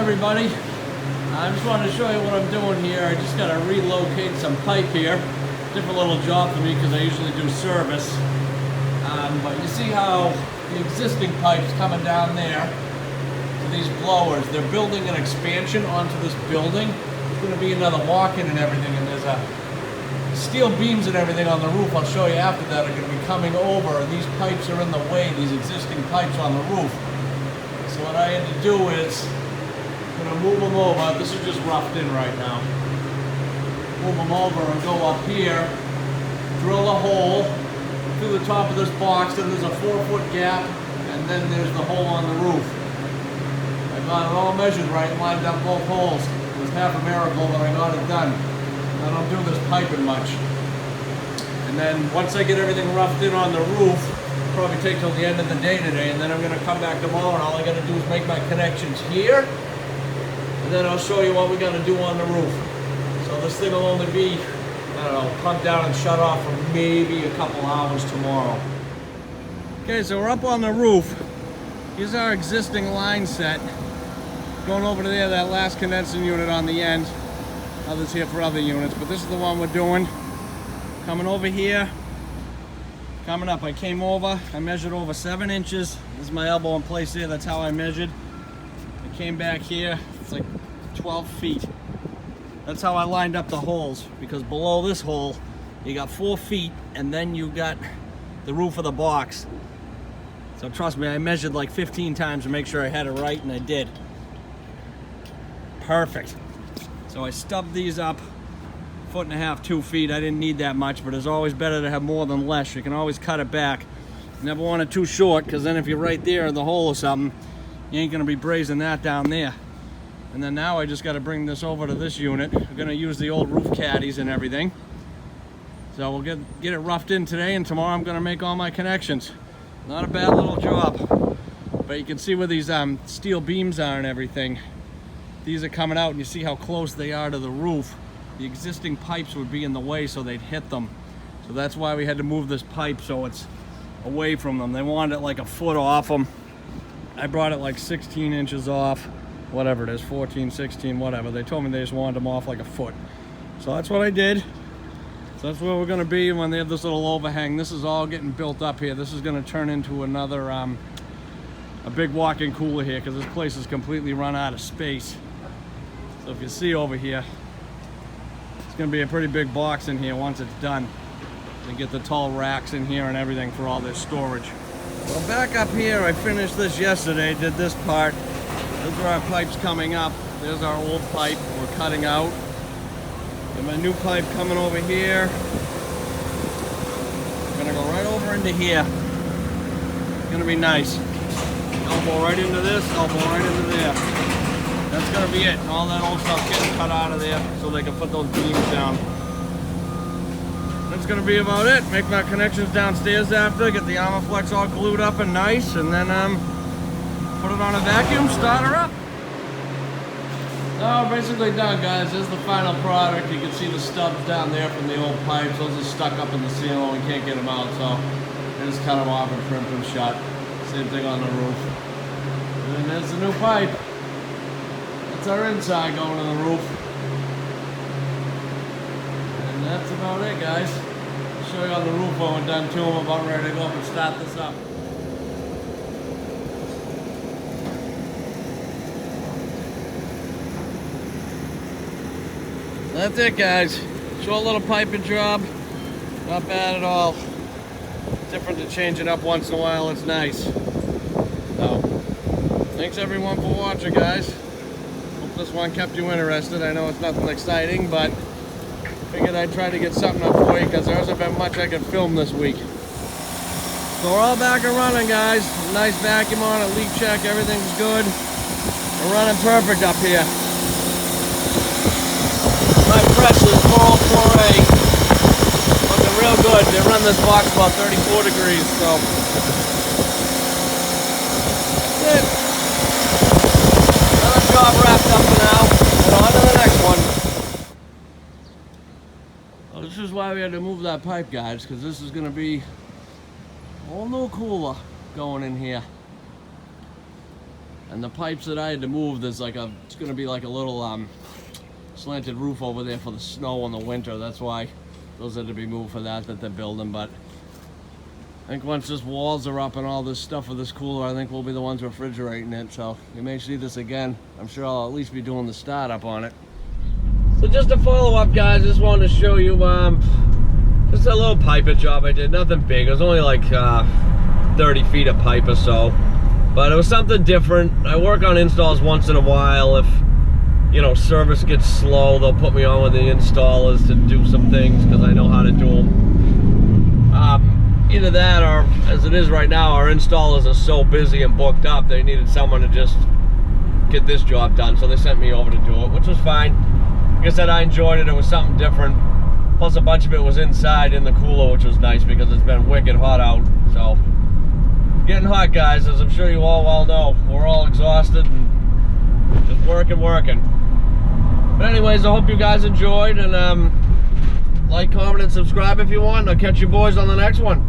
everybody. I just wanted to show you what I'm doing here. I just got to relocate some pipe here. Different little job for me because I usually do service. But you see how the existing pipe's coming down there to these blowers. They're building an expansion onto this building. It's going to be another walk-in and everything, and there's steel beams and everything on the roof. I'll show you after that are going to be coming over, and these pipes are in the way, these existing pipes on the roof. So what I had to do is I'm going to move them over. This is just roughed in right now. Move them over and go up here, drill a hole through the top of this box, then there's a 4-foot gap, and then there's the hole on the roof. I got it all measured right and lined up both holes. It was half a miracle, but I got it done. I don't do this piping much. And then once I get everything roughed in on the roof, it'll probably take till the end of the day today, and then I'm going to come back tomorrow, and all I got to do is make my connections here, and then I'll show you what we got to do on the roof. So this thing will only be, I don't know, pumped down and shut off for maybe a couple hours tomorrow. Okay, so we're up on the roof. Here's our existing line set. Going over to there, that last condensing unit on the end. Others here for other units, but this is the one we're doing. Coming over here, coming up. I came over, I measured over 7 inches. This is my elbow in place here, that's how I measured. I came back here, it's like 12 feet. That's how I lined up the holes, because below this hole, you got 4 feet, and then you got the roof of the box. So trust me, I measured like 15 times to make sure I had it right, and I did. Perfect. So I stubbed these up 1.5 feet, 2 feet. I didn't need that much, but it's always better to have more than less. You can always cut it back. You never want it too short, because then if you're right there in the hole or something, you ain't gonna be brazing that down there. And then now I just got to bring this over to this unit. We're gonna use the old roof caddies and everything. So we'll get it roughed in today, and tomorrow I'm gonna make all my connections. Not a bad little job, but you can see where these steel beams are and everything. These are coming out, and you see how close they are to the roof. The existing pipes would be in the way, so they'd hit them. So that's why we had to move this pipe so it's away from them. They wanted it like a foot off them. I brought it like 16 inches off, whatever it is, 14, 16, whatever. They told me they just wanted them off like a foot. So that's what I did. So that's where we're gonna be when they have this little overhang. This is all getting built up here. This is gonna turn into another, a big walk-in cooler here, because this place is completely run out of space. So if you see over here, it's going to be a pretty big box in here once it's done. And get the tall racks in here and everything for all this storage. Well, back up here, I finished this yesterday, did this part. Those are our pipes coming up. There's our old pipe we're cutting out. And my new pipe coming over here. I'm going to go right over into here. It's going to be nice. Elbow right into this, elbow right into there. That's going to be it. All that old stuff getting cut out of there so they can put those beams down. That's going to be about it. Make my connections downstairs after, get the Armaflex all glued up and nice, and then put it on a vacuum, start her up. So we're basically done, guys. This is the final product. You can see the stubs down there from the old pipes. Those are stuck up in the ceiling. We can't get them out, so I just cut them off and trim them shut. Same thing on the roof. And then there's the new pipe. That's our inside going to the roof. And that's about it, guys. I'll show you on the roof when we're done too. I'm about ready to go up and start this up. That's it, guys. Short little piping job. Not bad at all. Different to change it up once in a while. It's nice. So, thanks everyone for watching, guys. Hope this one kept you interested. I know it's nothing exciting, but figured I'd try to get something up for you because there hasn't been much I could film this week. So we're all back and running, guys. Nice vacuum on it, leak check, everything's good. We're running perfect up here. My press is 404A. Looking real good. They run this box about 34 degrees, so that's it. Another job wrapped up for now. And on to the next one. Well, this is why we had to move that pipe, guys, because this is going to be a whole new cooler going in here. And the pipes that I had to move, there's like it's gonna be like a little slanted roof over there for the snow in the winter. That's why those had to be moved for that they're building. But I think once this walls are up and all this stuff for this cooler, I think we'll be the ones refrigerating it. So you may see this again. I'm sure I'll at least be doing the startup on it. So just to follow up, guys, just wanted to show you just a little piping job I did. Nothing big. It was only like 30 feet of pipe or so. But it was something different. I work on installs once in a while. If, you know, service gets slow, they'll put me on with the installers to do some things because I know how to do them. Either that or, as it is right now, our installers are so busy and booked up, they needed someone to just get this job done. So they sent me over to do it, which was fine. Like I said, I enjoyed it. It was something different. Plus a bunch of it was inside in the cooler, which was nice because it's been wicked hot out. So getting hot, guys, as I'm sure you all well know. We're all exhausted and just working. But anyways, I hope you guys enjoyed, and like, comment, and subscribe if you want. I'll catch you boys on the next one.